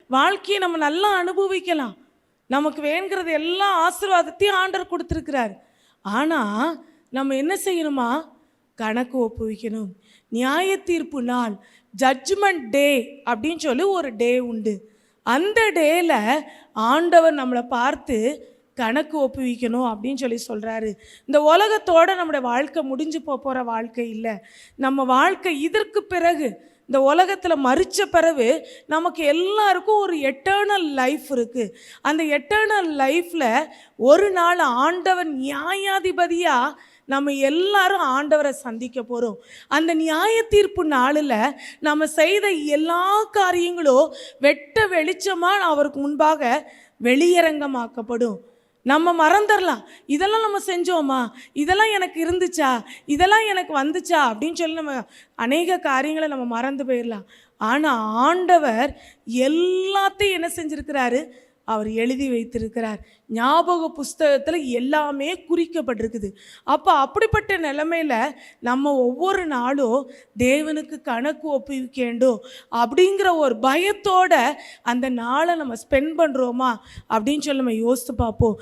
வாழ்க்கையை நம்ம நல்லா அனுபவிக்கலாம். நமக்கு வேணுங்கிறது எல்லா ஆசீர்வாதத்தையும் ஆண்டவர் கொடுத்துருக்கிறார். ஆனால் நம்ம என்ன செய்யணுமா? கணக்கு ஒப்புவிக்கணும். நியாய தீர்ப்பு நாள், ஜட்ஜ்மெண்ட் டே அப்படின்னு சொல்லி ஒரு டே உண்டு. அந்த டேல ஆண்டவர் நம்மளை பார்த்து கணக்கு ஒப்புவிக்கணும் அப்படின்னு சொல்லி சொல்கிறாரு. இந்த உலகத்தோட நம்முடைய வாழ்க்கை முடிஞ்சு போகிற வாழ்க்கை இல்லை. நம்ம வாழ்க்கை இதற்கு பிறகு, இந்த உலகத்தில் மரித்த பிறகு நமக்கு எல்லாருக்கும் ஒரு எட்டர்னல் லைஃப் இருக்குது. அந்த எட்டர்னல் லைஃப்பில் ஒரு நாள் ஆண்டவன் நியாயாதிபதியாக நம்ம எல்லாரும் ஆண்டவரை சந்திக்க போகிறோம். அந்த நியாய தீர்ப்பு நாளில் நம்ம செய்த எல்லா காரியங்களும் வெட்ட வெளிச்சமாக அவருக்கு முன்பாக வெளியரங்கமாக்கப்படும். நம்ம மறந்துடலாம், இதெல்லாம் நம்ம செஞ்சோமா, இதெல்லாம் எனக்கு இருந்துச்சா, இதெல்லாம் எனக்கு வந்துச்சா அப்படின்னு சொல்லி நம்ம அநேக காரியங்களை நம்ம மறந்து போயிடலாம். ஆனால் ஆண்டவர் எல்லாத்தையும் என்ன செஞ்சுருக்கிறாரு? அவர் எழுதி வைத்திருக்கிறார். ஞாபக புஸ்தகத்தில் எல்லாமே குறிக்கப்பட்டிருக்குது. அப்போ அப்படிப்பட்ட நிலைமையில் நம்ம ஒவ்வொரு நாளும் தேவனுக்கு கணக்கு ஒப்புவிக்க வேண்டும் அப்படிங்கிற ஒரு பயத்தோட அந்த நாளை நம்ம ஸ்பெண்ட் பண்ணுறோமா அப்படின்னு சொல்லி நம்ம யோசித்து பார்ப்போம்.